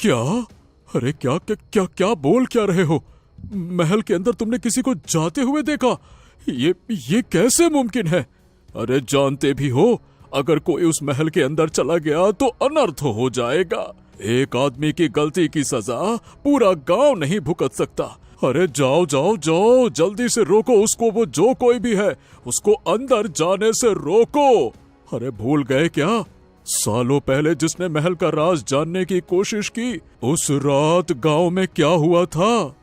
क्या? अरे क्या क्या क्या क्या बोल क्या रहे हो? महल के अंदर तुमने किसी को जाते हुए देखा? ये कैसे मुमकिन है? अरे जानते भी हो, अगर कोई उस महल के अंदर चला गया तो अनर्थ हो जाएगा। एक आदमी की गलती की सजा पूरा गांव नहीं भुगत सकता। अरे जाओ जाओ जाओ, जल्दी से रोको उसको, वो जो कोई भी है उसको अंदर जाने से रोको। अरे भूल गए क्या? सालों पहले जिसने महल का राज जानने की कोशिश की, उस रात गांव में क्या हुआ था?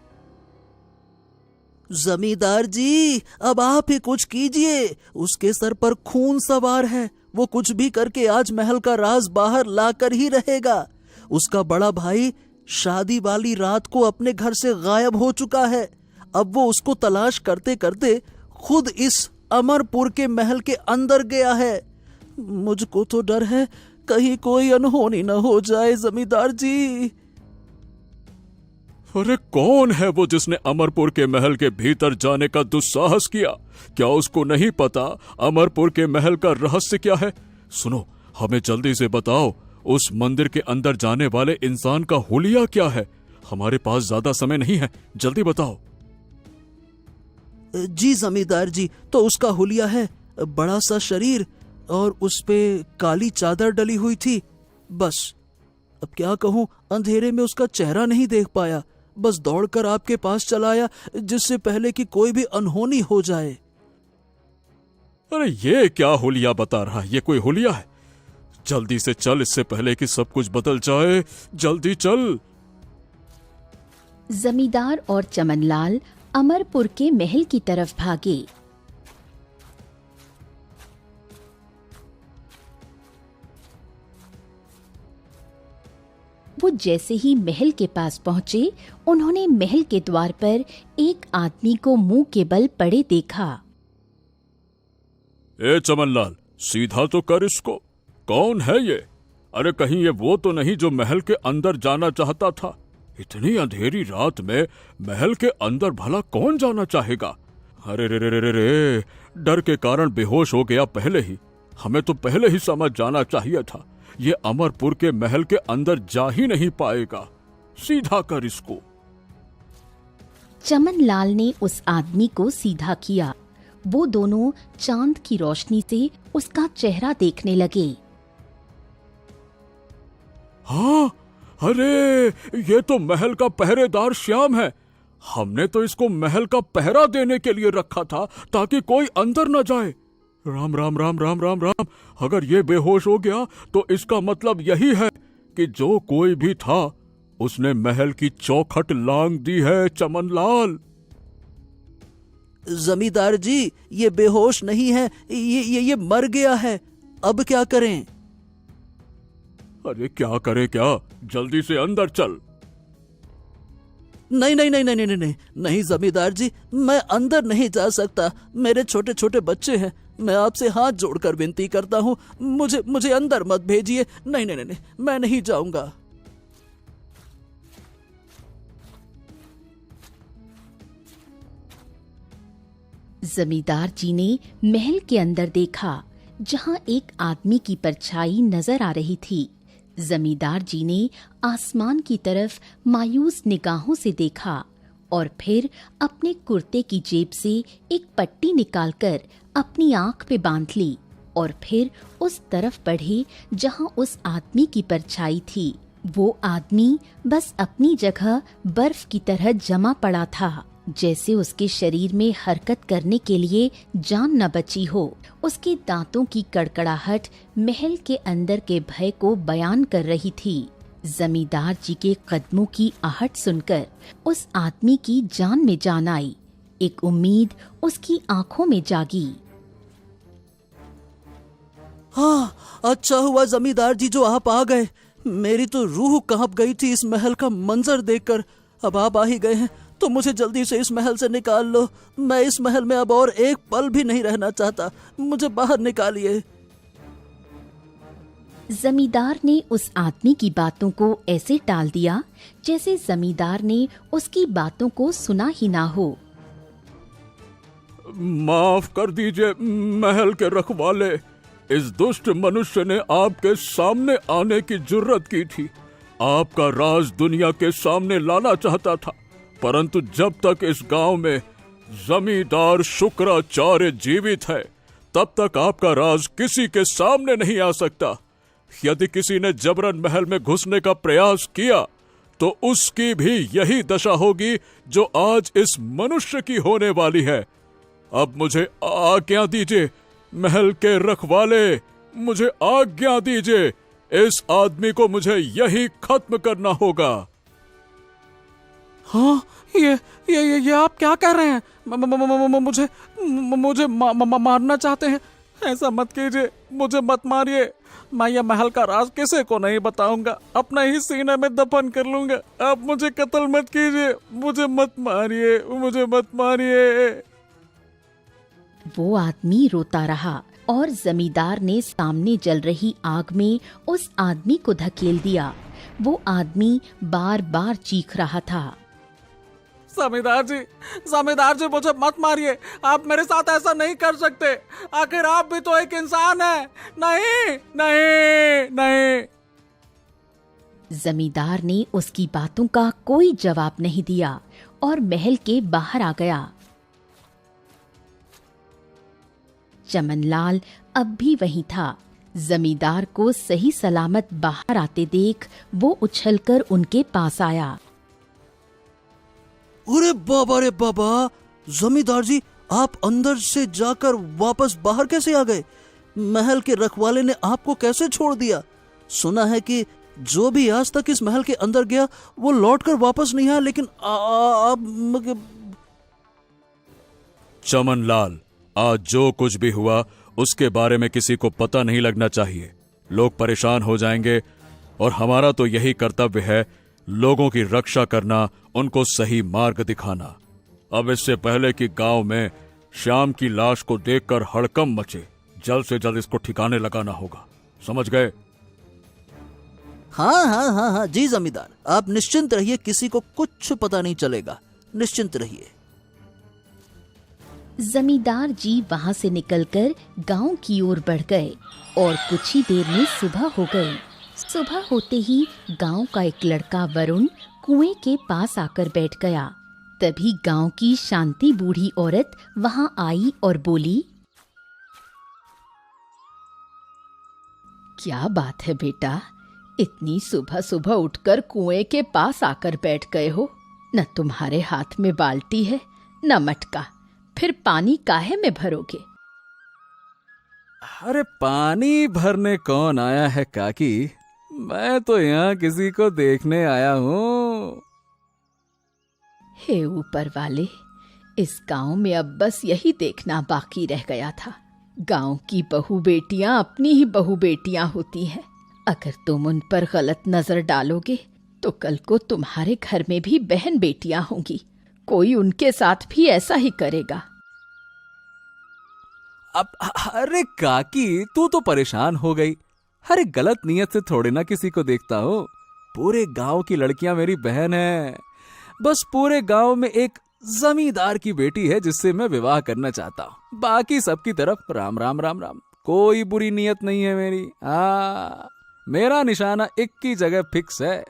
जमींदार जी, अब आप ही कुछ कीजिए। उसके सर पर खून सवार है। वो कुछ भी करके आज महल का राज बाहर लाकर ही रहेगा। उसका बड़ा भाई शादी वाली रात को अपने घर से गायब हो चुका है। अब वो उसको तलाश करते करते खुद इस अमरपुर के महल के अंदर गया है। मुझको तो डर है कहीं कोई अनहोनी न हो जाए जमींदार जी। अरे कौन है वो जिसने अमरपुर के महल के भीतर जाने का दुस्साहस किया? क्या उसको नहीं पता अमरपुर के महल का रहस्य क्या है? सुनो, हमें जल्दी से बताओ, उस मंदिर के अंदर जाने वाले इंसान का हुलिया क्या है? हमारे पास ज्यादा समय नहीं है, जल्दी बताओ। जी जमींदार जी, तो उसका हुलिया है बड़ा सा शरीर और उस पे काली चादर डली हुई थी। बस अब क्या कहूं, अंधेरे में उसका चेहरा नहीं देख पाया, बस दौड़कर आपके पास चला आया जिससे पहले कि कोई भी अनहोनी हो जाए। अरे ये क्या हुलिया बता रहा है? ये कोई हुलिया है? जल्दी से चल, इससे पहले कि सब कुछ बदल जाए, जल्दी चल। जमींदार और चमनलाल अमरपुर के महल की तरफ भागे। वो जैसे ही महल के पास पहुंचे, उन्होंने महल के द्वार पर एक आदमी को मुंह के बल पड़े देखा। ए चमनलाल, सीधा तो कर इसको। कौन है ये? अरे कहीं ये वो तो नहीं जो महल के अंदर जाना चाहता था? इतनी अंधेरी रात में महल के अंदर भला कौन जाना चाहेगा? अरे रे रे रे रे रे, डर के कारण बेहोश हो गया पहले ही। हमें तो पहले ही समझ जाना चाहिए था, ये अमरपुर के महल के अंदर जा ही नहीं पाएगा। सीधा कर इसको। चमनलाल ने उस आदमी को सीधा किया। वो दोनों चांद की रोशनी से उसका चेहरा देखने लगे। हाँ, अरे ये तो महल का पहरेदार श्याम है। हमने तो इसको महल का पहरा देने के लिए रखा था ताकि कोई अंदर न जाए। राम राम राम राम राम राम। अगर ये बेहोश हो गया तो इसका मतलब यही है कि जो कोई भी था उसने महल की चौखट लांग दी है। चमनलाल, जमींदार जी, ये बेहोश नहीं है, ये मर गया है। अब क्या करें? अरे क्या करे क्या? जल्दी से अंदर चल। नहीं नहीं नहीं नहीं नहीं नहीं नहीं जमींदार जी, मैं अंदर नहीं जा सकता। मेरे छोटे छोटे बच्चे हैं। मैं आपसे हाथ जोड़कर विनती करता हूँ, मुझे अंदर मत भेजिए। नहीं नहीं नहीं, मैं नहीं जाऊंगा। जमींदार जी ने महल के अंदर देखा, जहां एक आदमी की परछाई नजर आ रही थी। जमींदार जी ने आसमान की तरफ मायूस निगाहों से देखा और फिर अपने कुर्ते की जेब से एक पट्टी निकालकर अपनी आंख पे बांध ली और फिर उस तरफ बढ़े जहां उस आदमी की परछाई थी। वो आदमी बस अपनी जगह बर्फ की तरह जमा पड़ा था, जैसे उसके शरीर में हरकत करने के लिए जान न बची हो। उसके दांतों की कड़कड़ाहट महल के अंदर के भय को बयान कर रही थी। जमींदार जी के कदमों की आहट सुनकर उस आदमी की जान में जान आई। एक उम्मीद उसकी आंखों में जागी। हाँ, अच्छा हुआ जमींदार जी जो आप आ गए। मेरी तो रूह कांप गई थी इस महल का मंजर देखकर। अब आप आ ही गए हैं तो मुझे जल्दी से इस महल से निकाल लो। मैं इस महल में अब और एक पल भी नहीं रहना चाहता। मुझे बाहर निकालिए। जमींदार ने उस आदमी की बातों को ऐसे टाल दिया जैसे जमींदार ने उसकी बातों को सुना ही ना हो। माफ कर दीजिए महल के रखवाले, इस दुष्ट मनुष्य ने आपके सामने आने की जुर्रत की थी। आपका राज दुनिया के सामने लाना चाहता था, परंतु जब तक इस गांव में जमींदार शुक्राचार्य जीवित है तब तक आपका राज किसी के सामने नहीं आ सकता। यदि किसी ने जबरन महल में घुसने का प्रयास किया तो उसकी भी यही दशा होगी जो आज इस मनुष्य की होने वाली है। अब मुझे आज्ञा दीजिए महल के रखवाले, मुझे आज्ञा दीजिए, इस आदमी को मुझे यही खत्म करना होगा। हाँ, ये आप क्या कह रहे हैं? मुझे मारना चाहते हैं? ऐसा मत कीजिए, मुझे मत मारिए। मैं ये महल का राज किसी को नहीं बताऊंगा, अपने ही सीने में दफन कर लूंगा। आप मुझे कत्ल मत कीजिए, मुझे मत मारिए, मुझे मत मारिए। वो आदमी रोता रहा और जमींदार ने सामने जल रही आग में उस आदमी को धकेल दिया। वो आदमी बार बार चीख रहा था, जमींदार जी मुझे मत मारिए, आप मेरे साथ ऐसा नहीं कर सकते। आखिर आप भी तो एक इंसान हैं। नहीं नहीं नहीं। जमींदार ने उसकी बातों का कोई जवाब नहीं दिया और महल के बाहर आ गया। चमनलाल अब भी वहीं था। जमींदार को सही सलामत बाहर आते देख वो उछलकर उनके पास आया। अरे बाबा रे बाबा, जमींदार जी आप अंदर से जाकर वापस बाहर कैसे आ गए? महल के रखवाले ने आपको कैसे छोड़ दिया? सुना है कि जो भी आज तक इस महल के अंदर गया वो लौटकर वापस नहीं आया, लेकिन आप। चमनलाल, आज जो कुछ भी हुआ उसके बारे में किसी को पता नहीं लगना चाहिए। लोग परेशान हो जाएंगे और हमारा तो यही कर्तव्य है, लोगों की रक्षा करना, उनको सही मार्ग दिखाना। अब इससे पहले कि गांव में श्याम की लाश को देखकर हड़कंप मचे, जल्द से जल्द इसको ठिकाने लगाना होगा। समझ गए? हाँ जी जमींदार, आप निश्चिंत रहिए, किसी को कुछ पता नहीं चलेगा, निश्चिंत रहिए। जमींदार जी वहां से निकलकर गांव की ओर बढ़ गए और कुछ ही देर में सुबह हो गई। सुबह होते ही गांव का एक लड़का वरुण कुएं के पास आकर बैठ गया। तभी गांव की शांति बूढ़ी औरत वहां आई और बोली, क्या बात है बेटा, इतनी सुबह सुबह उठकर कुएं के पास आकर बैठ गए हो? न तुम्हारे हाथ में बाल्टी है न मटका, फिर पानी काहे में भरोगे? अरे पानी भरने कौन आया है काकी, मैं तो यहाँ किसी को देखने आया हूँ। हे ऊपर वाले, इस गांव में अब बस यही देखना बाकी रह गया था। गांव की बहू बेटियां अपनी ही बहू बेटियां होती हैं। अगर तुम उन पर गलत नजर डालोगे तो कल को तुम्हारे घर में भी बहन बेटियां होंगी, कोई उनके साथ भी ऐसा ही करेगा। अब अरे काकी, तू तो परेशान हो गई। अरे गलत नियत से थोड़े ना किसी को देखता हूँ। पूरे गांव की लड़कियां मेरी बहन है। बस पूरे गांव में एक जमींदार की बेटी है जिससे मैं विवाह करना चाहता हूँ। बाकी सबकी तरफ राम राम राम राम, कोई बुरी नियत नहीं है मेरी। मेरा निशाना एक की जगह फिक्स है।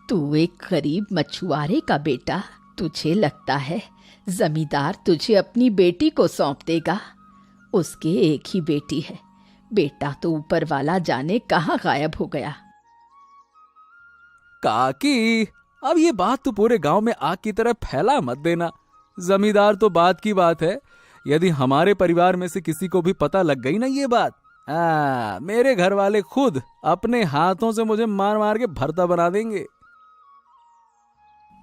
तू एक गरीब मछुआरे का बेटा, तुझे लगता है जमींदार तुझे अपनी बेटी को सौंप देगा? उसके एक ही बेटी है, बेटा तो ऊपर वाला जाने कहाँ गायब हो गया। काकी, अब ये बात तो पूरे गांव में आग की तरह फैला मत देना। जमींदार तो बात की बात है, यदि हमारे परिवार में से किसी को भी पता लग गई ना ये बात, मेरे घर वाले खुद अपने हाथों से मुझे मार मार के भरता बना देंगे।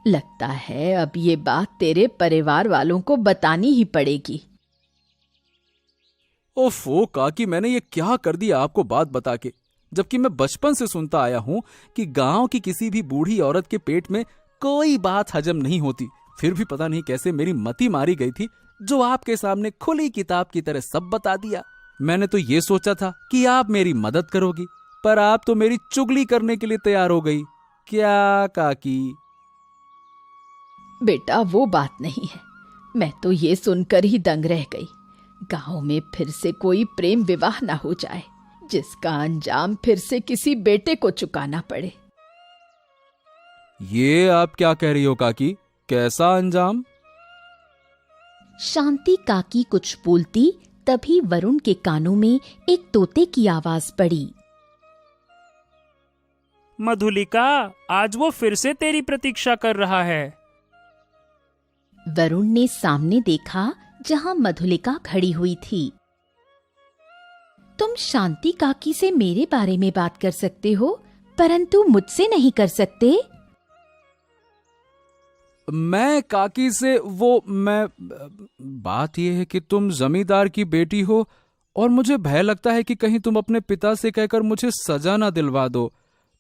लगता है अब ये बात तेरे परिवार वालों को बतानी ही पड़ेगी। ओफो काकी, मैंने ये क्या कर दिया आपको बात बता के, जबकि मैं बचपन से सुनता आया हूँ कि गांव की किसी भी बूढ़ी औरत के पेट में कोई बात हजम नहीं होती। फिर भी पता नहीं कैसे मेरी मति मारी गई थी, जो आपके सामने खुली किताब की तरह सब बता दिया। मैंने तो ये सोचा था कि आप मेरी मदद करोगी, पर आप तो मेरी चुगली करने के लिए तैयार हो गई। क्या काकी? बेटा वो बात नहीं है, मैं तो ये सुनकर ही दंग रह गई। गांव में फिर से कोई प्रेम विवाह ना हो जाए जिसका अंजाम फिर से किसी बेटे को चुकाना पड़े। ये आप क्या कह रही हो काकी? कैसा अंजाम? शांति काकी कुछ बोलती तभी वरुण के कानों में एक तोते की आवाज पड़ी। मधुलिका, आज वो फिर से तेरी प्रतीक्षा कर रहा है। वरुण ने सामने देखा जहां मधुलिका खड़ी हुई थी। तुम शांति काकी से मेरे बारे में बात कर सकते हो, परंतु मुझसे नहीं कर सकते। मैं काकी से बात यह है कि तुम जमींदार की बेटी हो और मुझे भय लगता है कि कहीं तुम अपने पिता से कहकर मुझे सजा ना दिलवा दो।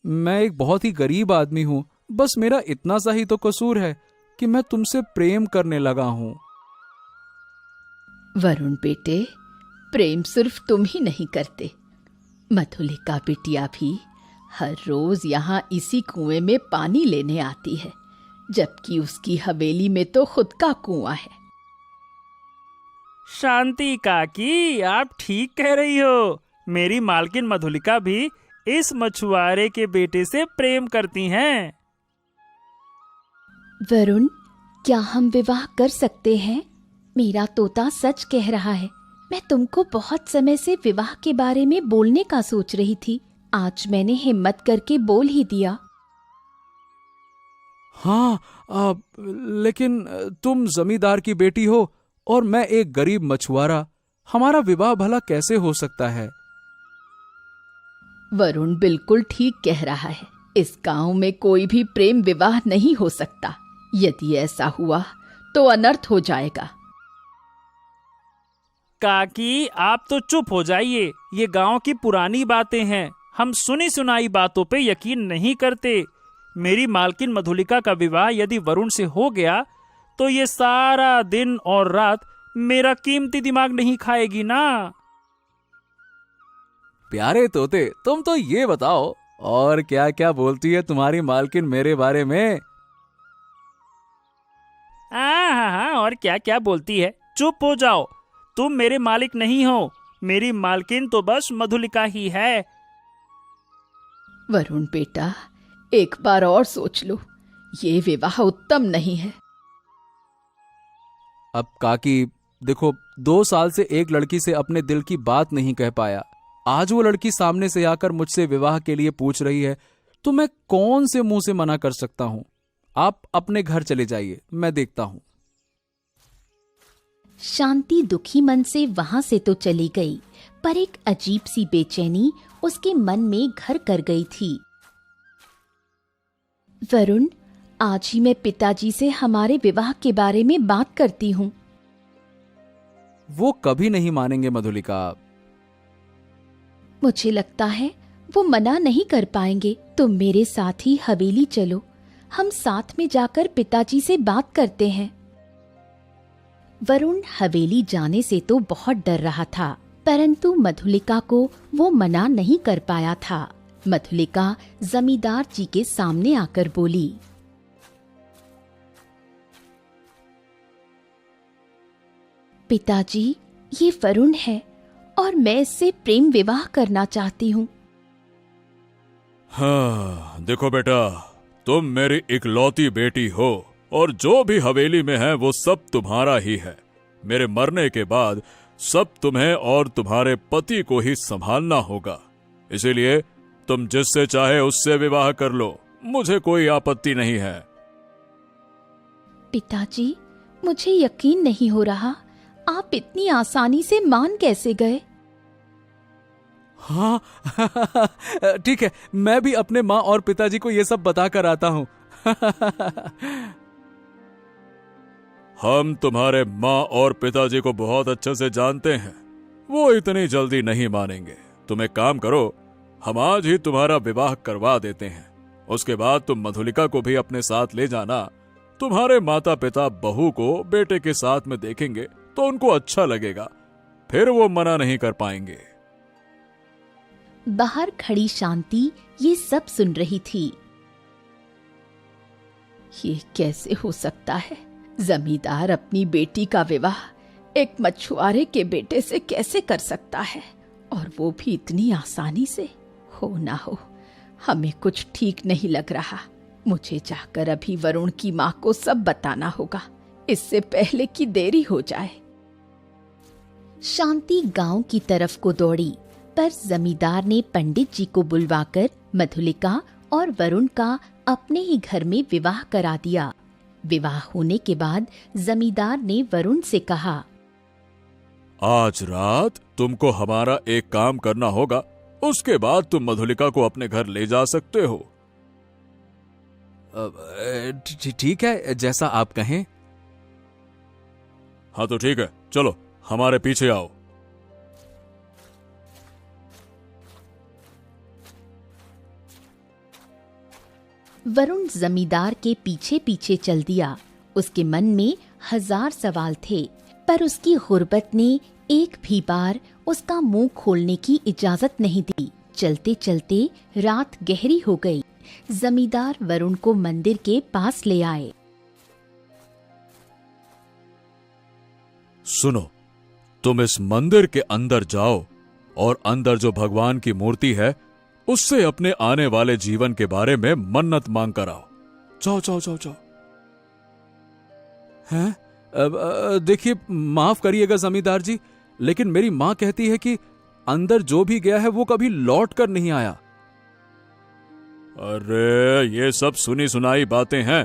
मैं एक बहुत ही गरीब आदमी हूं, बस मेरा इतना सा ही तो कसूर है कि मैं तुमसे प्रेम करने लगा हूं। वरुण बेटे, प्रेम सिर्फ तुम ही नहीं करते, मधुलिका बिटिया भी हर रोज यहाँ इसी कुएं में पानी लेने आती है, जबकि उसकी हवेली में तो खुद का कुआं है। शांति काकी, आप ठीक कह रही हो। मेरी मालकिन मधुलिका भी इस मछुआरे के बेटे से प्रेम करती हैं। वरुण, क्या हम विवाह कर सकते हैं? मेरा तोता सच कह रहा है। मैं तुमको बहुत समय से विवाह के बारे में बोलने का सोच रही थी। आज मैंने हिम्मत करके बोल ही दिया। हाँ, लेकिन तुम जमींदार की बेटी हो और मैं एक गरीब मछुआरा। हमारा विवाह भला कैसे हो सकता है? वरुण बिल्कुल ठीक कह रहा है। इस गांव में कोई भी प्रेम विवाह नहीं हो सकता। यदि ऐसा हुआ तो अनर्थ हो जाएगा। काकी, आप तो चुप हो जाइए। ये गांव की पुरानी बातें हैं। हम सुनी सुनाई बातों पे यकीन नहीं करते। मेरी मालकिन मधुलिका का विवाह यदि वरुण से हो गया तो ये सारा दिन और रात मेरा कीमती दिमाग नहीं खाएगी ना। प्यारे तोते, तुम तो ये बताओ, और क्या क्या बोलती है तुम्हारी मालकिन मेरे बारे में? हाँ, और क्या क्या बोलती है। चुप हो जाओ। तुम मेरे मालिक नहीं हो। मेरी मालकिन तो बस मधुलिका ही है। वरुण बेटा, एक बार और सोच लो। ये विवाह उत्तम नहीं है। अब काकी देखो, 2 साल से एक लड़की से अपने दिल की बात नहीं कह पाया। आज वो लड़की सामने से आकर मुझसे विवाह के लिए पूछ रही है, तो मैं कौन से मुंह से मना कर सकता हूं? आप अपने घर चले जाइए, मैं देखता हूं। शांति दुखी मन से वहां से तो चली गई, पर एक अजीब सी बेचैनी उसके मन में घर कर गई थी। वरुण, आज ही मैं पिताजी से हमारे विवाह के बारे में बात करती हूँ। वो कभी नहीं मानेंगे मधुलिका। मुझे लगता है वो मना नहीं कर पाएंगे। तुम मेरे साथ ही हवेली चलो, हम साथ में जाकर पिताजी से बात करते हैं। वरुण हवेली जाने से तो बहुत डर रहा था, परंतु मधुलिका को वो मना नहीं कर पाया था। मधुलिका जमींदार जी के सामने आकर बोली, पिताजी, ये वरुण है और मैं इससे प्रेम विवाह करना चाहती हूँ। हाँ, देखो बेटा, तुम मेरी इकलौती बेटी हो और जो भी हवेली में है वो सब तुम्हारा ही है। मेरे मरने के बाद सब तुम्हें और तुम्हारे पति को ही संभालना होगा। इसीलिए तुम जिससे चाहे उससे विवाह कर लो, मुझे कोई आपत्ति नहीं है। पिताजी, मुझे यकीन नहीं हो रहा, आप इतनी आसानी से मान कैसे गए? हाँ ठीक है, मैं भी अपने माँ और पिताजी को ये सब बता कर आता हूँ। हम तुम्हारे माँ और पिताजी को बहुत अच्छे से जानते हैं, वो इतनी जल्दी नहीं मानेंगे। तुम एक काम करो, हम आज ही तुम्हारा विवाह करवा देते हैं। उसके बाद तुम मधुलिका को भी अपने साथ ले जाना। तुम्हारे माता पिता बहू को बेटे के साथ में देखेंगे तो उनको अच्छा लगेगा, फिर वो मना नहीं कर पाएंगे। बाहर खड़ी शांति ये सब सुन रही थी। ये कैसे हो सकता है? जमींदार अपनी बेटी का विवाह एक मछुआरे के बेटे से कैसे कर सकता है, और वो भी इतनी आसानी से? हो ना हो, हमें कुछ ठीक नहीं लग रहा। मुझे जाकर अभी वरुण की माँ को सब बताना होगा, इससे पहले कि देरी हो जाए। शांति गांव की तरफ को दौड़ी, पर जमींदार ने पंडित जी को बुलवाकर मधुलिका और वरुण का अपने ही घर में विवाह करा दिया। विवाह होने के बाद जमींदार ने वरुण से कहा, आज रात तुमको हमारा एक काम करना होगा, उसके बाद तुम मधुलिका को अपने घर ले जा सकते हो। ठीक है, जैसा आप कहें। हाँ तो ठीक है, चलो हमारे पीछे आओ। वरुण जमींदार के पीछे पीछे चल दिया। उसके मन में 1000 सवाल थे, पर उसकी गुर्बत ने एक भी बार उसका मुंह खोलने की इजाजत नहीं दी। चलते चलते रात गहरी हो गई। जमींदार वरुण को मंदिर के पास ले आए। सुनो, तुम इस मंदिर के अंदर जाओ और अंदर जो भगवान की मूर्ति है उससे अपने आने वाले जीवन के बारे में मन्नत मांग कर आओ। जाओ जाओ जाओ जाओ। हैं? देखिए, माफ करिएगा जमींदार जी, लेकिन मेरी माँ कहती है कि अंदर जो भी गया है वो कभी लौट कर नहीं आया। अरे ये सब सुनी सुनाई बातें हैं,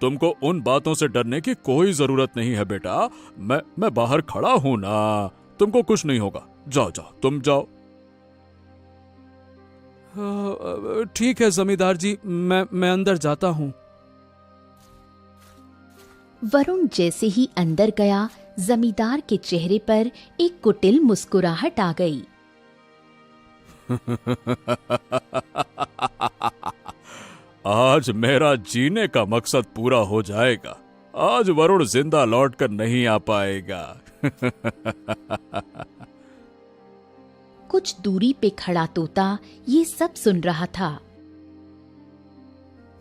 तुमको उन बातों से डरने की कोई जरूरत नहीं है बेटा। मैं बाहर खड़ा हूं ना, तुमको कुछ नहीं होगा। जाओ जाओ, तुम जाओ। ठीक है जमींदार जी, मैं अंदर जाता हूँ। वरुण जैसे ही अंदर गया, जमींदार के चेहरे पर एक कुटिल मुस्कुराहट आ गई। आज मेरा जीने का मकसद पूरा हो जाएगा। आज वरुण जिंदा लौटकर नहीं आ पाएगा। कुछ दूरी पे खड़ा तोता ये सब सुन रहा था।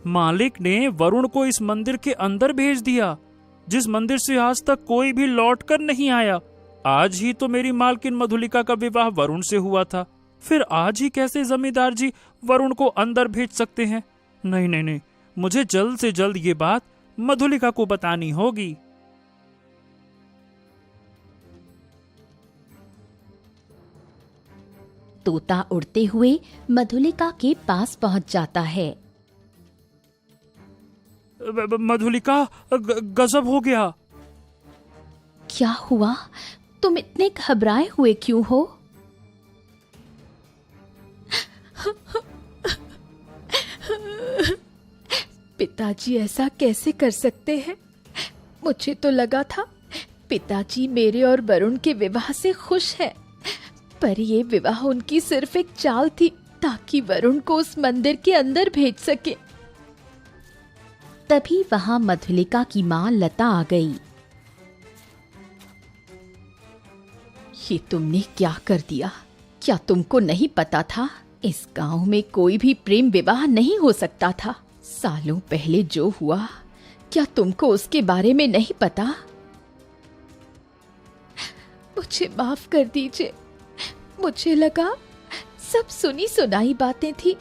मालिक ने वरुण को इस मंदिर के अंदर भेज दिया, जिस मंदिर से आज तक कोई भी लौटकर नहीं आया। आज ही तो मेरी मालकिन मधुलिका का विवाह वरुण से हुआ था, फिर आज ही कैसे जमींदार जी वरुण को अंदर भेज सकते हैं? नहीं नहीं नहीं, मुझे जल्द से जल्द ये बात मधुलिका को बतानी होगी। तोता उड़ते हुए मधुलिका के पास पहुंच जाता है। मधुलिका, गजब हो गया। क्या हुआ? तुम इतने घबराए हुए क्यों हो? पिताजी ऐसा कैसे कर सकते हैं? मुझे तो लगा था पिताजी मेरे और वरुण के विवाह से खुश हैं, पर ये विवाह उनकी सिर्फ एक चाल थी ताकि वरुण को उस मंदिर के अंदर भेज सके। तभी वहां मधुलिका की मां लता आ गई। ये तुमने क्या कर दिया? क्या तुमको नहीं पता था इस गांव में कोई भी प्रेम विवाह नहीं हो सकता था? सालों पहले जो हुआ, क्या तुमको उसके बारे में नहीं पता? मुझे माफ कर दीजिए, मुझे लगा सब सुनी सुनाई बातें थी।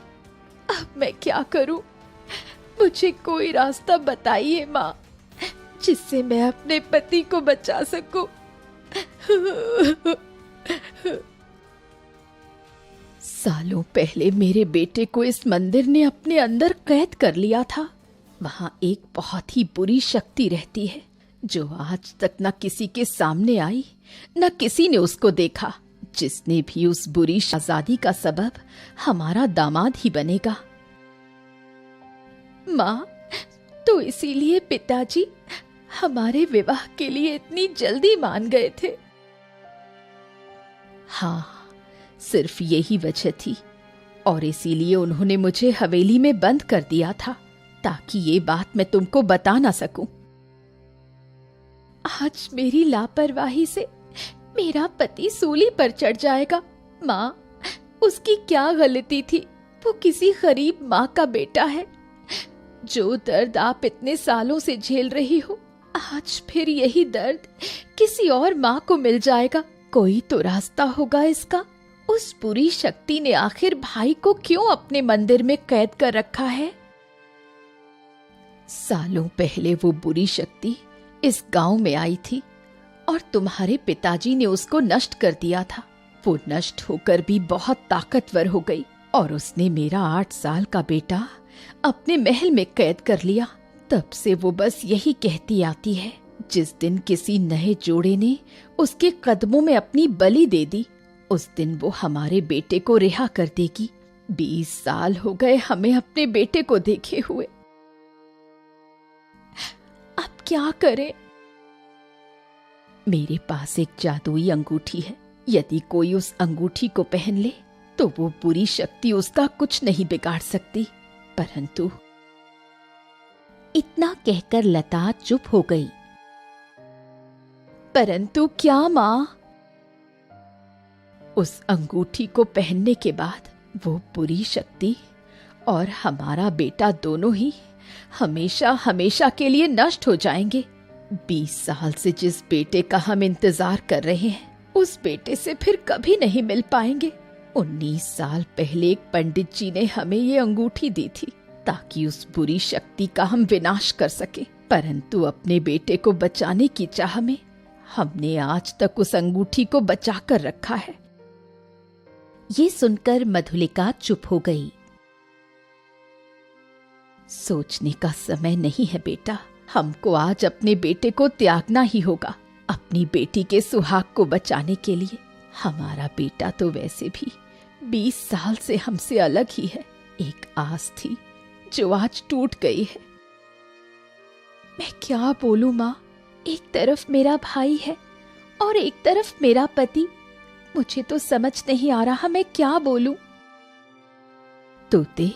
अब मैं क्या करूं? मुझे कोई रास्ता बताइए माँ, जिससे मैं अपने पति को बचा सकूं। सालों पहले मेरे बेटे को इस मंदिर ने अपने अंदर कैद कर लिया था। वहां एक बहुत ही बुरी शक्ति रहती है, जो आज तक न किसी के सामने आई, न किसी ने उसको देखा। जिसने भी उस बुरी शहजादी का सबब हमारा दामाद ही बनेगा। माँ, तो इसीलिए पिताजी हमारे विवाह के लिए इतनी जल्दी मान गए थे। हाँ, सिर्फ यही वजह थी, और इसीलिए उन्होंने मुझे हवेली में बंद कर दिया था, ताकि ये बात मैं तुमको बता ना सकूं। आज मेरी लापरवाही से मेरा पति सूली पर चढ़ जाएगा। माँ, उसकी क्या गलती थी? वो किसी गरीब माँ का बेटा है। जो दर्द आप इतने सालों से झेल रही हो, आज फिर यही दर्द किसी और माँ को मिल जाएगा। कोई तो रास्ता होगा इसका। उस बुरी शक्ति ने आखिर भाई को क्यों अपने मंदिर में कैद कर रखा है? सालों पहले वो बुरी शक्ति इस गांव में आई थी और तुम्हारे पिताजी ने उसको नष्ट कर दिया था। वो नष्ट होकर भी बहुत ताकतवर हो गई और उसने मेरा 8 साल का बेटा अपने महल में कैद कर लिया। तब से वो बस यही कहती आती है, जिस दिन किसी नए जोड़े ने उसके कदमों में अपनी बलि दे दी, उस दिन वो हमारे बेटे को रिहा कर देगी। 20 साल हो गए हमें अपने बेटे को देखे हुए। अब क्या करें? मेरे पास एक जादुई अंगूठी है। यदि कोई उस अंगूठी को पहन ले तो वो बुरी शक्ति उसका कुछ नहीं बिगाड़ सकती। परंतु इतना कहकर लता चुप हो गई। परंतु क्या माँ? उस अंगूठी को पहनने के बाद वो बुरी शक्ति और हमारा बेटा दोनों ही हमेशा हमेशा के लिए नष्ट हो जाएंगे। 20 साल से जिस बेटे का हम इंतजार कर रहे हैं, उस बेटे से फिर कभी नहीं मिल पाएंगे। 19 साल पहले एक पंडित जी ने हमें ये अंगूठी दी थी ताकि उस बुरी शक्ति का हम विनाश कर सके। परंतु अपने बेटे को बचाने की चाह में हमने आज तक उस अंगूठी को बचा कर रखा है। ये सुनकर मधुलिका चुप हो गई। सोचने का समय नहीं है बेटा, हमको आज अपने बेटे को त्यागना ही होगा, अपनी बेटी के सुहाग को बचाने के लिए। हमारा बेटा तो वैसे भी 20 साल से हमसे अलग ही है। एक आस थी जो आज टूट गई है। मैं क्या बोलूं माँ? एक तरफ मेरा भाई है और एक तरफ मेरा पति। मुझे तो समझ नहीं आ रहा मैं क्या बोलूं। तोते,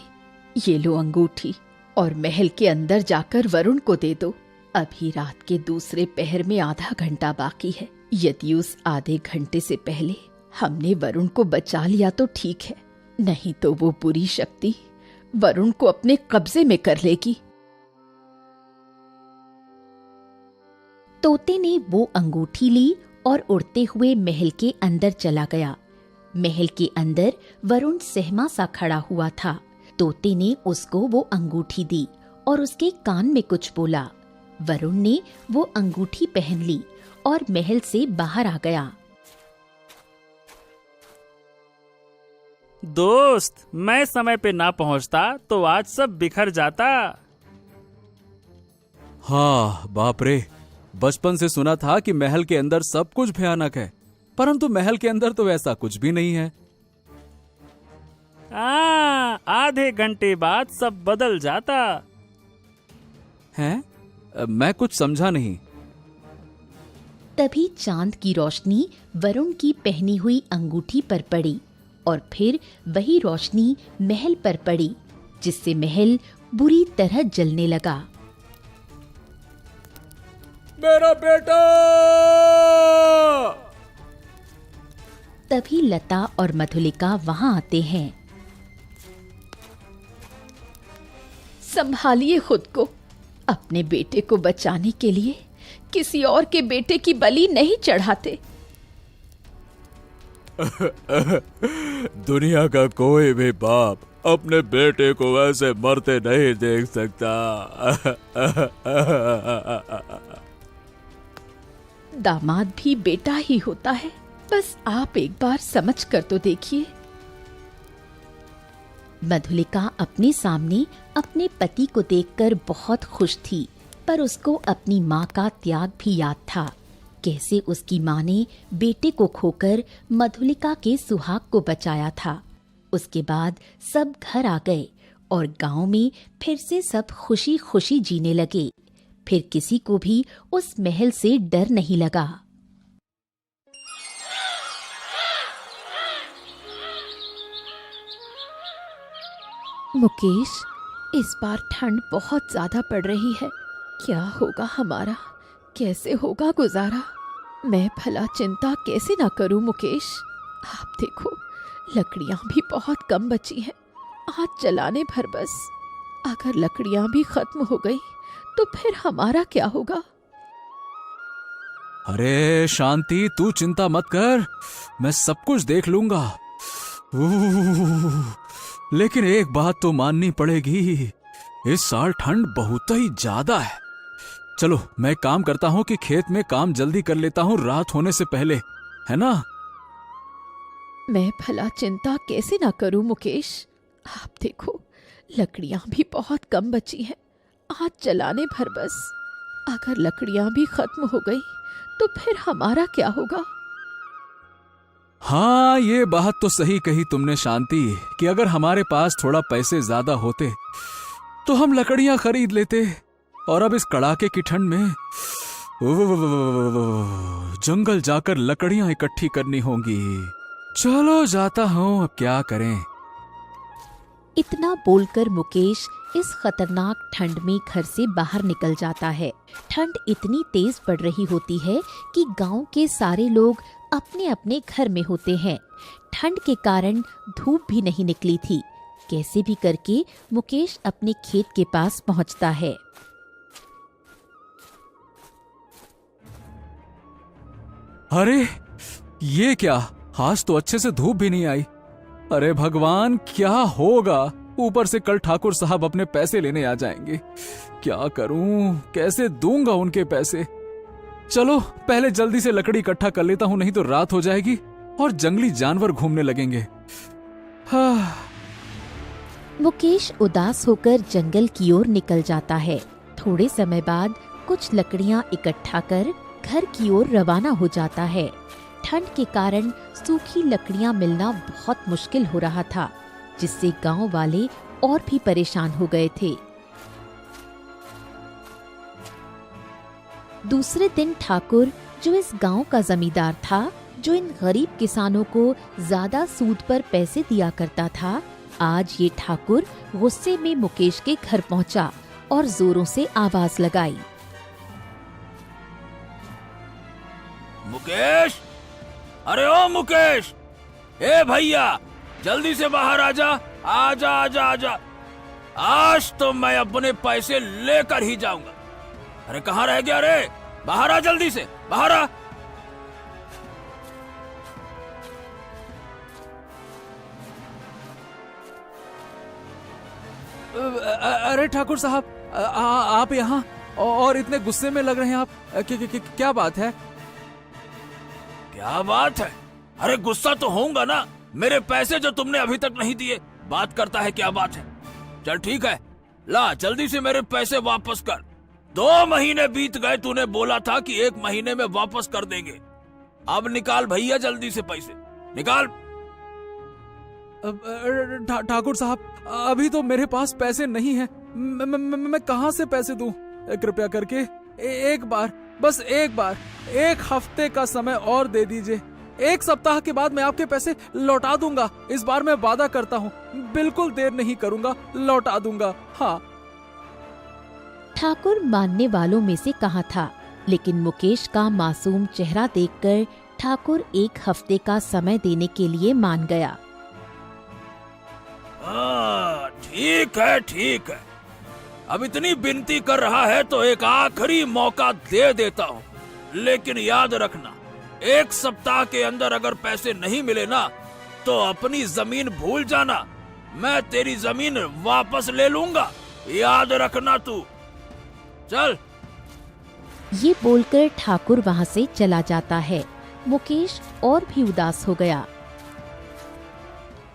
ये लो अंगूठी और महल के अंदर जाकर वरुण को दे दो। अभी रात के दूसरे पहर में आधा घंटा बाकी है। यदि उस आधे घंटे से पहले हमने वरुण को बचा लिया तो ठीक है, नहीं तो वो बुरी शक्ति वरुण को अपने कब्जे में कर लेगी। तोते ने वो अंगूठी ली और उड़ते हुए महल के अंदर चला गया। महल के अंदर वरुण सहमा सा खड़ा हुआ था। तोते ने उसको वो अंगूठी दी और उसके कान में कुछ बोला। वरुण ने वो अंगूठी पहन ली और महल से बाहर आ गया। दोस्त, मैं समय पे ना पहुंचता तो आज सब बिखर जाता। हाँ बाप रे, बचपन से सुना था कि महल के अंदर सब कुछ भयानक है, परंतु महल के अंदर तो ऐसा कुछ भी नहीं है। आधे घंटे बाद सब बदल जाता। हैं? मैं कुछ समझा नहीं। तभी चांद की रोशनी वरुण की पहनी हुई अंगूठी पर पड़ी और फिर वही रोशनी महल पर पड़ी, जिससे महल बुरी तरह जलने लगा। मेरा बेटा! तभी लता और मधुलिका वहां आते हैं। संभालिए खुद को। अपने बेटे को बचाने के लिए किसी और के बेटे की बलि नहीं चढ़ाते। दुनिया का कोई भी बाप अपने बेटे को ऐसे मरते नहीं देख सकता। दामाद भी बेटा ही होता है, बस आप एक बार समझ कर तो देखिए। मधुलिका अपने सामने अपने पति को देखकर बहुत खुश थी, पर उसको अपनी माँ का त्याग भी याद था। कैसे उसकी माँ ने बेटे को खोकर मधुलिका के सुहाग को बचाया था। उसके बाद सब घर आ गए और गांव में फिर से सब खुशी खुशी जीने लगे। फिर किसी को भी उस महल से डर नहीं लगा। मुकेश, इस बार ठंड बहुत ज्यादा पड़ रही है। क्या होगा हमारा? कैसे होगा गुजारा? मैं भला चिंता कैसे ना करूं मुकेश? आप देखो, लकड़ियां भी बहुत कम बची हैं। आज जलाने भर बस। अगर लकड़ियां भी खत्म हो गई तो फिर हमारा क्या होगा? अरे शांति, तू चिंता मत कर, मैं सब कुछ देख लूंगा। लेकिन एक बात तो माननी पड़ेगी, इस साल ठंड बहुत ही ज्यादा है। चलो मैं काम करता हूँ कि खेत में काम जल्दी कर लेता हूँ रात होने से पहले, है ना? मैं भला चिंता कैसे ना करूं मुकेश। आप देखो, लकड़ियां भी बहुत कम बची हैं, आज जलाने भर बस। अगर लकड़ियां भी खत्म हो गई तो फिर हमारा क्या होगा? हाँ, ये बात तो सही कही तुमने शांति, कि अगर हमारे पास थोड़ा पैसे ज्यादा होते तो हम लकड़ियां खरीद लेते। और अब इस कड़ाके की ठंड में जंगल जाकर लकड़ियां इकट्ठी करनी होंगी। चलो जाता हूं, अब क्या करें। इतना बोलकर मुकेश इस खतरनाक ठंड में घर से बाहर निकल जाता है। ठंड इतनी तेज पड़ रही होती है कि गांव के सारे लोग अपने अपने घर में होते हैं। ठंड के कारण धूप भी नहीं निकली थी। कैसे भी करके मुकेश अपने खेत के पास पहुंचता है। अरे ये क्या, आज तो अच्छे से धूप भी नहीं आई। अरे भगवान, क्या होगा? ऊपर से कल ठाकुर साहब अपने पैसे लेने आ जाएंगे। क्या करूं, कैसे दूंगा उनके पैसे? चलो पहले जल्दी से लकड़ी इकट्ठा कर लेता हूं, नहीं तो रात हो जाएगी और जंगली जानवर घूमने लगेंगे। हाँ। मुकेश उदास होकर जंगल की ओर निकल जाता है। थोड़े समय बाद कुछ लकड़ियां इकट्ठा कर घर की ओर रवाना हो जाता है। ठंड के कारण सूखी लकड़ियां मिलना बहुत मुश्किल हो रहा था, जिससे गांव वाले और भी परेशान हो गए थे। दूसरे दिन ठाकुर, जो इस गांव का जमींदार था, जो इन गरीब किसानों को ज्यादा सूद पर पैसे दिया करता था, आज ये ठाकुर गुस्से में मुकेश के घर पहुंचा और जोरों से आवाज लगाई। मुकेश, अरे ओ मुकेश, ए भैया, जल्दी से बाहर आजा, आजा आजा आजा। आज तो मैं अपने पैसे लेकर ही जाऊंगा। अरे कहाँ रह गया रे? बाहर आ, जल्दी से बाहर आ। अरे ठाकुर साहब, आप यहाँ और इतने गुस्से में लग रहे हैं आप। क्या बात है? क्या बात है? अरे गुस्सा तो होऊंगा ना, मेरे पैसे जो तुमने अभी तक नहीं दिए। बात करता है क्या बात है? चल ठीक है, ला जल्दी से मेरे पैसे वापस कर। 2 महीने बीत गए, तूने बोला था कि 1 महीने में वापस कर देंगे। अब निकाल भैया जल्दी से पैसे निकाल। ठाकुर साहब, अभी तो मेरे पास पैसे नहीं हैं। मैं कहाँ से पैसे दूं? कृपया करके एक बार, बस एक बार, 1 हफ्ते का समय और दे दीजिए। 1 सप्ताह के बाद मैं आपके पैसे लौटा दूंगा। इस बार मैं वादा करता हूँ, बिल्कुल देर नहीं करूंगा, लौटा दूंगा। हाँ। ठाकुर मानने वालों में से कहा था, लेकिन मुकेश का मासूम चेहरा देखकर ठाकुर 1 हफ्ते का समय देने के लिए मान गया। ठीक है ठीक है, अब इतनी विनती कर रहा है तो एक आखिरी मौका दे देता हूँ। लेकिन याद रखना, 1 सप्ताह के अंदर अगर पैसे नहीं मिले ना, तो अपनी जमीन भूल जाना। मैं तेरी जमीन वापस ले लूंगा, याद रखना तू। चल। ये बोलकर ठाकुर वहाँ से चला जाता है। मुकेश और भी उदास हो गया।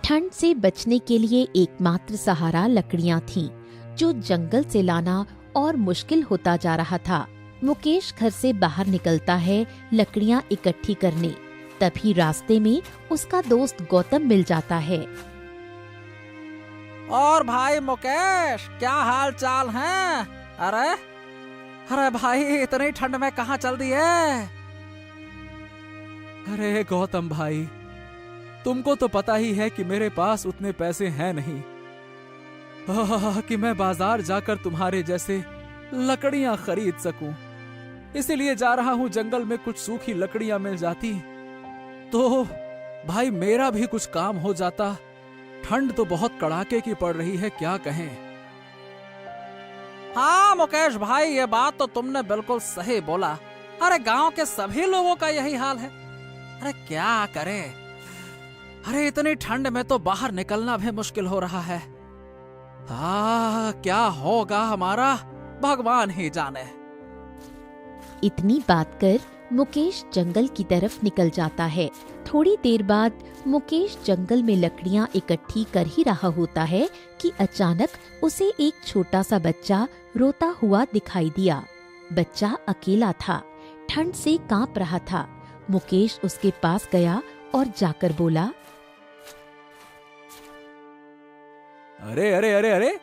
ठंड से बचने के लिए एकमात्र सहारा लकड़ियां थीं, जो जंगल से लाना और मुश्किल होता जा रहा था। मुकेश घर से बाहर निकलता है लकड़ियां इकट्ठी करने। तभी रास्ते में उसका दोस्त गौतम मिल जाता है। और भाई मुकेश, क्या हाल चाल है? अरे भाई, इतनी ठंड में कहाँ चल दिए? अरे गौतम भाई, तुमको तो पता ही है कि मेरे पास उतने पैसे हैं नहीं कि मैं बाजार जाकर तुम्हारे जैसे लकड़ियां खरीद सकूं। इसीलिए जा रहा हूं जंगल में, कुछ सूखी लकड़ियां मिल जाती तो भाई मेरा भी कुछ काम हो जाता। ठंड तो बहुत कड़ाके की पड़ रही है, क्या कहें। हाँ मुकेश भाई, ये बात तो तुमने बिल्कुल सही बोला। अरे गांव के सभी लोगों का यही हाल है। अरे क्या करे, अरे इतनी ठंड में तो बाहर निकलना भी मुश्किल हो रहा है। क्या होगा हमारा, भगवान ही जाने। इतनी बात कर मुकेश जंगल की तरफ निकल जाता है। थोड़ी देर बाद मुकेश जंगल में लकड़ियां इकट्ठी कर ही रहा होता है कि अचानक उसे एक छोटा सा बच्चा रोता हुआ दिखाई दिया। बच्चा अकेला था, ठंड से कांप रहा था। मुकेश उसके पास गया और जाकर बोला, अरे अरे अरे अरे,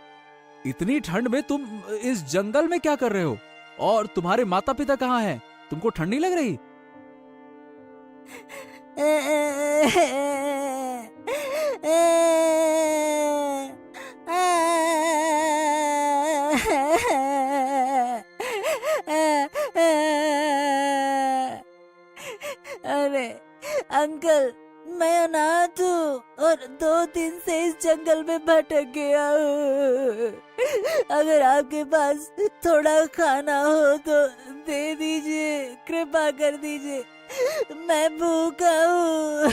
इतनी ठंड में तुम इस जंगल में क्या कर रहे हो? और तुम्हारे माता पिता कहाँ हैं? तुमको ठंड नहीं लग रही? अरे अंकल, मैं अनाथ हूँ और 2 दिन से इस जंगल में भटक गया हूँ। अगर आपके पास थोड़ा खाना हो तो दे दीजिए, कृपा कर दीजिए, मैं भूखा हूँ।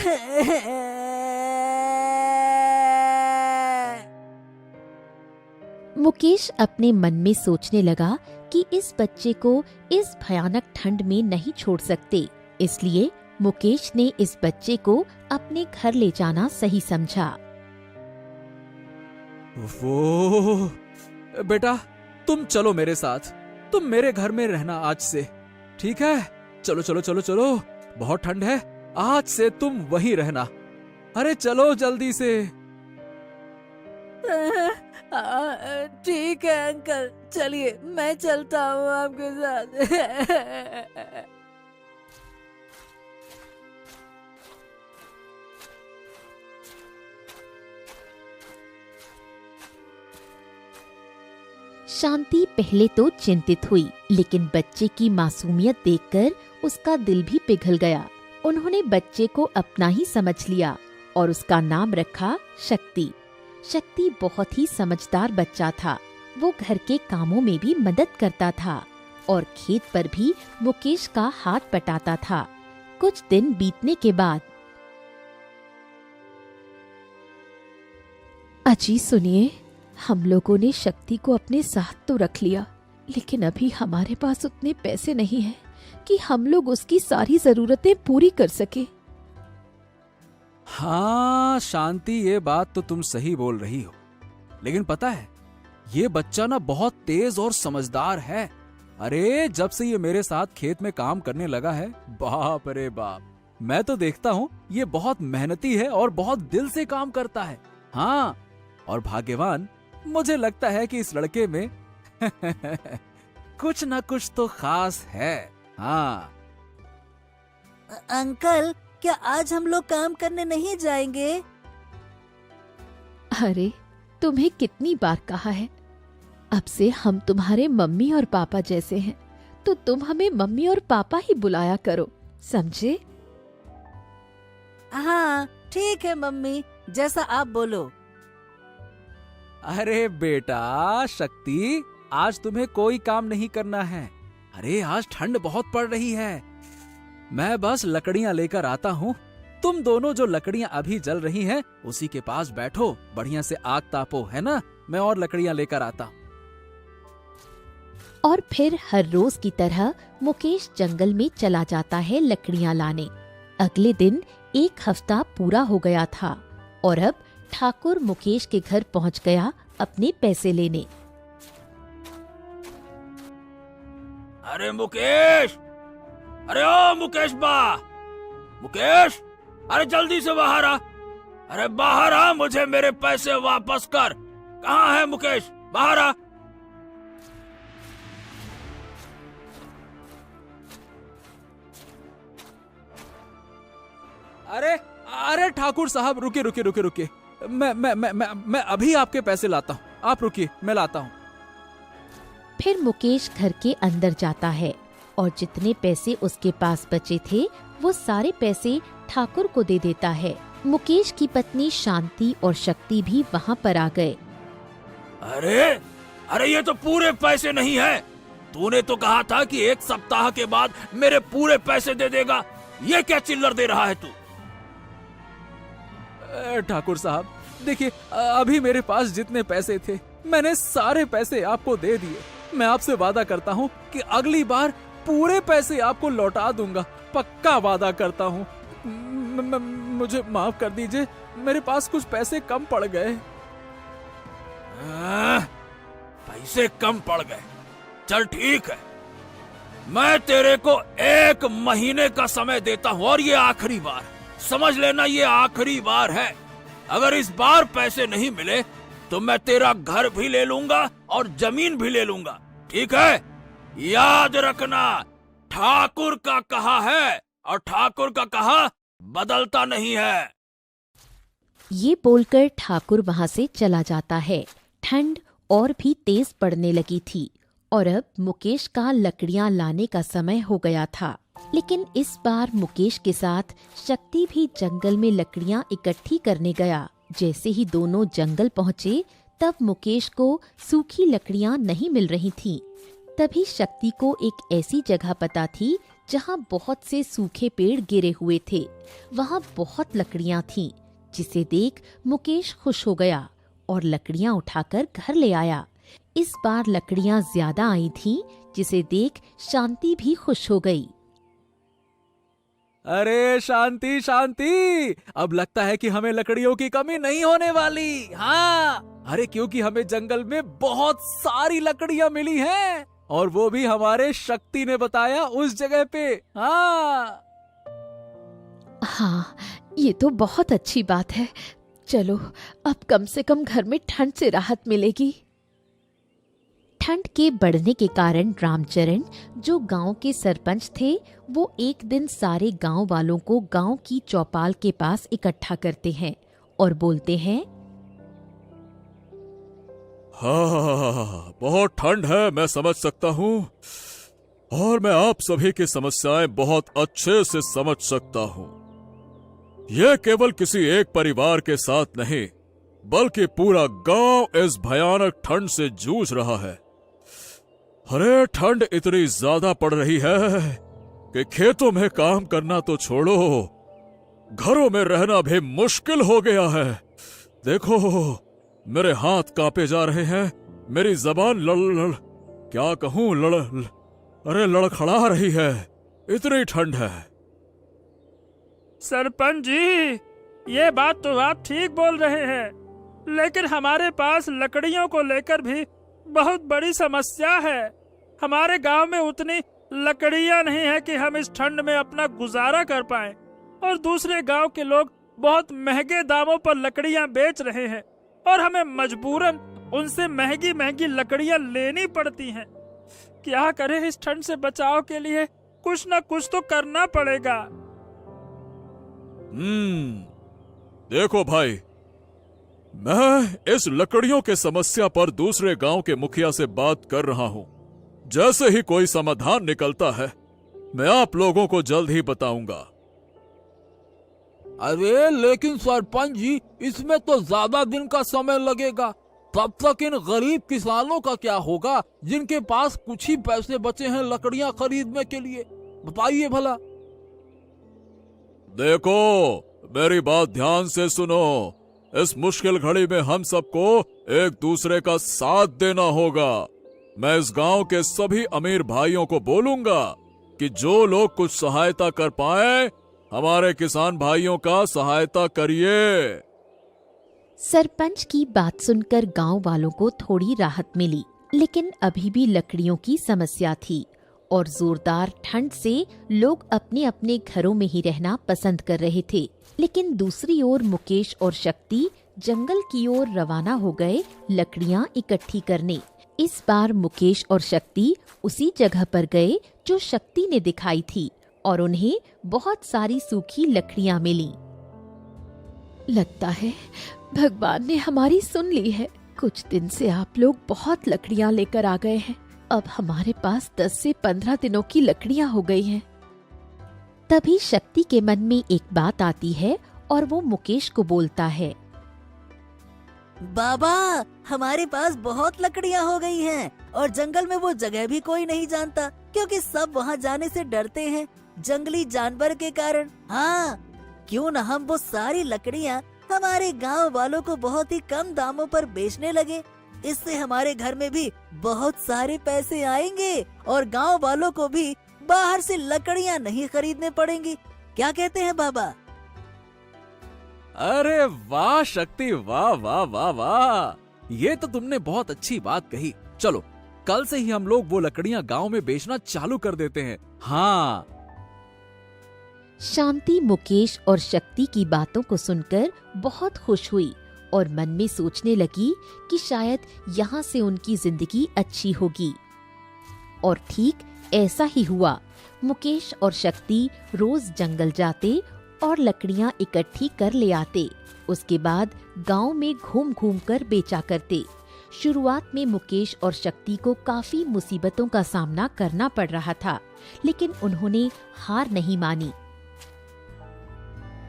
मुकेश अपने मन में सोचने लगा कि इस बच्चे को इस भयानक ठंड में नहीं छोड़ सकते, इसलिए मुकेश ने इस बच्चे को अपने घर ले जाना सही समझा। वो बेटा, तुम चलो मेरे साथ, तुम मेरे घर में रहना आज से, ठीक है? चलो चलो चलो चलो, बहुत ठंड है, आज से तुम वहीं रहना। अरे चलो जल्दी से। ठीक है अंकल, चलिए मैं चलता हूँ आपके साथ। शांति पहले तो चिंतित हुई, लेकिन बच्चे की मासूमियत देखकर उसका दिल भी पिघल गया। उन्होंने बच्चे को अपना ही समझ लिया और उसका नाम रखा शक्ति। शक्ति बहुत ही समझदार बच्चा था। वो घर के कामों में भी मदद करता था और खेत पर भी मुकेश का हाथ बटाता था। कुछ दिन बीतने के बाद, अजी सुनिए, हम लोगों ने शक्ति को अपने साथ तो रख लिया, लेकिन अभी हमारे पास उतने पैसे नहीं हैं कि हम लोग उसकी सारी जरूरतें पूरी कर सके। हाँ शांति, ये बात तो तुम सही बोल रही हो, लेकिन पता है ये बच्चा ना बहुत तेज और समझदार है। अरे जब से ये मेरे साथ खेत में काम करने लगा है, बाप रे बाप, मैं तो देखता हूँ ये बहुत मेहनती है और बहुत दिल से काम करता है। हाँ, और भाग्यवान मुझे लगता है कि इस लड़के में कुछ ना कुछ तो खास है। हाँ अंकल, क्या आज हम लोग काम करने नहीं जाएंगे? अरे तुम्हें कितनी बार कहा है, अब से हम तुम्हारे मम्मी और पापा जैसे हैं, तो तुम हमें मम्मी और पापा ही बुलाया करो, समझे? हाँ ठीक है मम्मी, जैसा आप बोलो। अरे बेटा शक्ति, आज तुम्हें कोई काम नहीं करना है। अरे आज ठंड बहुत पड़ रही है, मैं बस लकड़ियां लेकर आता हूँ। तुम दोनों जो लकड़ियां अभी जल रही हैं, उसी के पास बैठो, बढ़िया से आग तापो, है ना? मैं और लकड़ियां लेकर आता हूँ। और फिर हर रोज की तरह मुकेश जंगल में चला जाता है लकड़ियां लाने। अगले दिन 1 हफ्ता पूरा हो गया था और अब ठाकुर मुकेश के घर पहुंच गया अपने पैसे लेने। अरे मुकेश, अरे ओ मुकेश बा, मुकेश, अरे जल्दी से बाहर आ, अरे बाहर आ, मुझे मेरे पैसे वापस कर। कहाँ है मुकेश, बाहर आ। अरे अरे ठाकुर साहब, रुके रुके रुके रुके, मैं अभी आपके पैसे लाता हूँ, आप रुकिए, मैं लाता हूँ। फिर मुकेश घर के अंदर जाता है और जितने पैसे उसके पास बचे थे वो सारे पैसे ठाकुर को दे देता है। मुकेश की पत्नी शांति और शक्ति भी वहाँ पर आ गए। अरे अरे ये तो पूरे पैसे नहीं है, तूने तो कहा था कि 1 सप्ताह के बाद मेरे पूरे पैसे दे देगा। ये क्या चिल्लर दे रहा है तू? ठाकुर साहब देखिए, अभी मेरे पास जितने पैसे थे मैंने सारे पैसे आपको दे दिए। मैं आपसे वादा करता हूँ कि अगली बार पूरे पैसे आपको लौटा दूंगा, पक्का वादा करता हूँ। मुझे माफ कर दीजिए, मेरे पास कुछ पैसे कम पड़ गए। पैसे कम पड़ गए? चल ठीक है, मैं तेरे को 1 महीने का समय देता हूँ और ये आखिरी बार, समझ लेना ये आखिरी बार है। अगर इस बार पैसे नहीं मिले तो मैं तेरा घर भी ले लूंगा और जमीन भी ले लूंगा, ठीक है? याद रखना, ठाकुर का कहा है और ठाकुर का कहा बदलता नहीं है। ये बोलकर ठाकुर वहां से चला जाता है। ठंड और भी तेज पड़ने लगी थी और अब मुकेश का लकड़ियां लाने का समय हो गया था। लेकिन इस बार मुकेश के साथ शक्ति भी जंगल में लकड़ियां इकट्ठी करने गया। जैसे ही दोनों जंगल पहुंचे तब मुकेश को सूखी लकड़ियां नहीं मिल रही थीं। तभी शक्ति को एक ऐसी जगह पता थी जहां बहुत से सूखे पेड़ गिरे हुए थे। वहां बहुत लकड़ियां थीं, जिसे देख मुकेश खुश हो गया और लकड़ियां उठाकर घर ले आया। इस बार लकड़ियां ज्यादा आई थीं, जिसे देख शांति भी खुश हो गई। अरे शांति शांति, अब लगता है कि हमें लकड़ियों की कमी नहीं होने वाली। हाँ, अरे क्योंकि हमें जंगल में बहुत सारी लकड़ियां मिली हैं और वो भी हमारे शक्ति ने बताया उस जगह पे। हाँ, ये तो बहुत अच्छी बात है। चलो, अब कम से कम घर में ठंड से राहत मिलेगी। ठंड के बढ़ने के कारण रामचरण, जो गांव के सरपंच थे, वो एक दिन सारे गांव वालों को गांव की चौपाल के पास इकट्ठा करते हैं और बोलते हैं, हाँ, बहुत ठंड है, मैं समझ सकता हूँ और मैं आप सभी की समस्याएं बहुत अच्छे से समझ सकता हूँ। यह केवल किसी एक परिवार के साथ नहीं, बल्कि पूरा गांव इस भयानक ठंड से जूझ रहा है। अरे ठंड इतनी ज्यादा पड़ रही है कि खेतों में काम करना तो छोड़ो, घरों में रहना भी मुश्किल हो गया है। देखो, मेरे हाथ कांपे जा रहे हैं, मेरी जबान क्या कहूं, लड़खड़ा रही है, इतनी ठंड है। सरपंच जी, ये बात तो आप ठीक बोल रहे हैं, लेकिन हमारे पास लकड़ियों को लेकर भी बहुत बड़ी समस्या है। हमारे गांव में उतनी लकड़ियां नहीं है कि हम इस ठंड में अपना गुजारा कर पाएं, और दूसरे गांव के लोग बहुत महंगे दामों पर लकड़ियां बेच रहे हैं और हमें मजबूरन उनसे महंगी महंगी लकड़ियां लेनी पड़ती हैं। क्या करें, इस ठंड से बचाव के लिए कुछ न कुछ तो करना पड़ेगा। देखो भाई, मैं इस लकड़ियों के समस्या पर दूसरे गांव के मुखिया से बात कर रहा हूं। जैसे ही कोई समाधान निकलता है, मैं आप लोगों को जल्द ही बताऊंगा। अरे लेकिन सरपंच जी, इसमें तो ज्यादा दिन का समय लगेगा। तब तक इन गरीब किसानों का क्या होगा जिनके पास कुछ ही पैसे बचे हैं लकड़ियां खरीदने के लिए? बताइए भला। देखो, मेरी बात ध्यान से सुनो। इस मुश्किल घड़ी में हम सबको एक दूसरे का साथ देना होगा। मैं इस गांव के सभी अमीर भाइयों को बोलूंगा कि जो लोग कुछ सहायता कर पाए, हमारे किसान भाइयों का सहायता करिए। सरपंच की बात सुनकर गांव वालों को थोड़ी राहत मिली, लेकिन अभी भी लकड़ियों की समस्या थी और जोरदार ठंड से लोग अपने अपने घरों में ही रहना पसंद कर रहे थे। लेकिन दूसरी ओर मुकेश और शक्ति जंगल की ओर रवाना हो गए लकड़ियां इकट्ठी करने। इस बार मुकेश और शक्ति उसी जगह पर गए जो शक्ति ने दिखाई थी और उन्हें बहुत सारी सूखी लकड़ियां मिली। लगता है भगवान ने हमारी सुन ली है। कुछ दिन से आप लोग बहुत लकड़ियां लेकर आ गए हैं। अब हमारे पास 10 से 15 दिनों की लकड़ियां हो गई हैं। तभी शक्ति के मन में एक बात आती है और वो मुकेश को बोलता है, बाबा, हमारे पास बहुत लकड़ियाँ हो गई हैं और जंगल में वो जगह भी कोई नहीं जानता, क्योंकि सब वहाँ जाने से डरते हैं जंगली जानवर के कारण। हाँ, क्यों न हम वो सारी लकड़ियाँ हमारे गांव वालों को बहुत ही कम दामों पर बेचने लगे। इससे हमारे घर में भी बहुत सारे पैसे आएंगे और गांव वालों को भी बाहर से लकड़ियाँ नहीं खरीदने पड़ेंगी। क्या कहते हैं बाबा? अरे वाह शक्ति, वाह वाह वाह वाह, ये तो तुमने बहुत अच्छी बात कही। चलो कल से ही हम लोग वो लकड़ियां गांव में बेचना चालू कर देते हैं। हाँ। शांति मुकेश और शक्ति की बातों को सुनकर बहुत खुश हुई और मन में सोचने लगी कि शायद यहाँ से उनकी जिंदगी अच्छी होगी। और ठीक ऐसा ही हुआ। मुकेश और शक्ति रोज जंगल जाते और लकड़ियाँ इकट्ठी कर ले आते। उसके बाद गांव में घूम घूम कर बेचा करते। शुरुआत में मुकेश और शक्ति को काफी मुसीबतों का सामना करना पड़ रहा था, लेकिन उन्होंने हार नहीं मानी।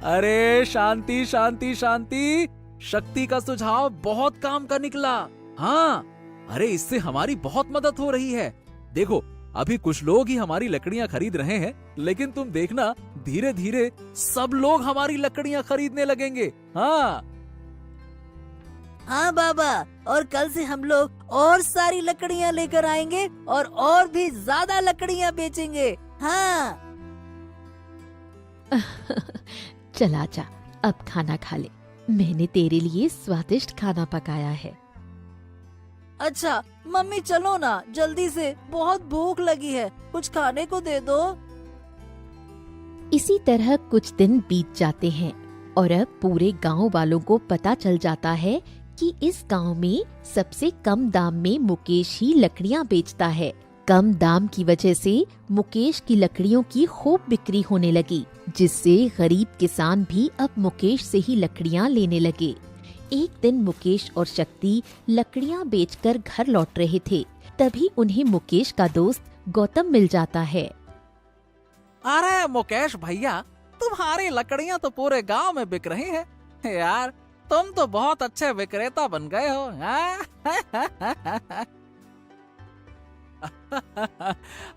अरे शांति शांति शांति, शक्ति का सुझाव बहुत काम का निकला। हाँ, अरे इससे हमारी बहुत मदद हो रही है। देखो अभी कुछ लोग ही हमारी लकड़ियाँ खरीद रहे हैं, लेकिन तुम देखना धीरे धीरे सब लोग हमारी लकड़ियाँ खरीदने लगेंगे। हाँ हाँ बाबा, और कल से हम लोग और सारी लकड़ियाँ लेकर आएंगे और भी ज्यादा लकड़ियाँ बेचेंगे। हाँ। चला जा, अब खाना खा ले। मैंने तेरे लिए स्वादिष्ट खाना पकाया है। अच्छा मम्मी, चलो ना जल्दी से, बहुत भूख लगी है, कुछ खाने को दे दो। इसी तरह कुछ दिन बीत जाते हैं और अब पूरे गांव वालों को पता चल जाता है कि इस गांव में सबसे कम दाम में मुकेश ही लकड़ियां बेचता है। कम दाम की वजह से मुकेश की लकड़ियों की खूब बिक्री होने लगी, जिससे गरीब किसान भी अब मुकेश से ही लकड़ियां लेने लगे। एक दिन मुकेश और शक्ति लकड़ियां बेचकर घर लौट रहे थे, तभी उन्हें मुकेश का दोस्त गौतम मिल जाता है। अरे मुकेश भैया, तुम्हारी लकड़ियाँ तो पूरे गांव में बिक रही हैं। यार तुम तो बहुत अच्छे विक्रेता बन गए हो।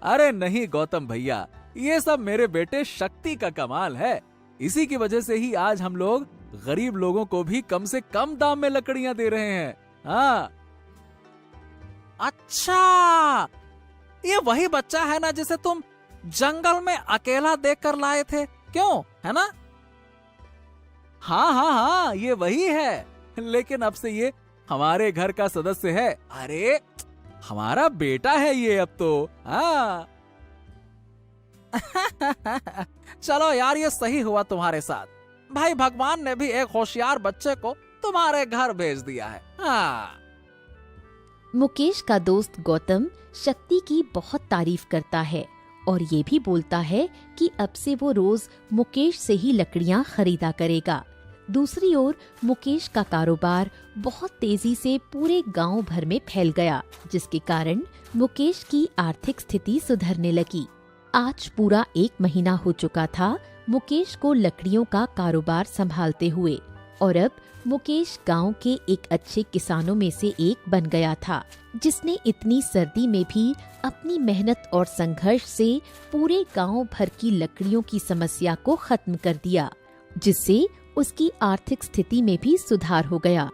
अरे नहीं गौतम भैया, ये सब मेरे बेटे शक्ति का कमाल है। इसी की वजह से ही आज हम लोग गरीब लोगों को भी कम से कम दाम में लकड़ियाँ दे रहे हैं। हाँ। अच्छा, ये वही बच्चा है ना जिसे तुम जंगल में अकेला देखकर लाए थे, क्यों, है ना? हाँ हाँ हाँ, ये वही है, लेकिन अब से ये हमारे घर का सदस्य है। अरे हमारा बेटा है ये अब तो। हाँ। चलो यार, ये सही हुआ तुम्हारे साथ। भाई भगवान ने भी एक होशियार बच्चे को तुम्हारे घर भेज दिया है। हाँ। मुकेश का दोस्त गौतम शक्ति की बहुत तारीफ करता है और ये भी बोलता है कि अब से वो रोज मुकेश से ही लकड़ियां खरीदा करेगा। दूसरी ओर मुकेश का कारोबार बहुत तेजी से पूरे गांव भर में फैल गया, जिसके कारण मुकेश की आर्थिक स्थिति सुधरने लगी। आज पूरा 1 महीना हो चुका था मुकेश को लकड़ियों का कारोबार संभालते हुए, और अब मुकेश गांव के एक अच्छे किसानों में से एक बन गया था, जिसने इतनी सर्दी में भी अपनी मेहनत और संघर्ष से पूरे गांव भर की लकड़ियों की समस्या को खत्म कर दिया, जिससे उसकी आर्थिक स्थिति में भी सुधार हो गया।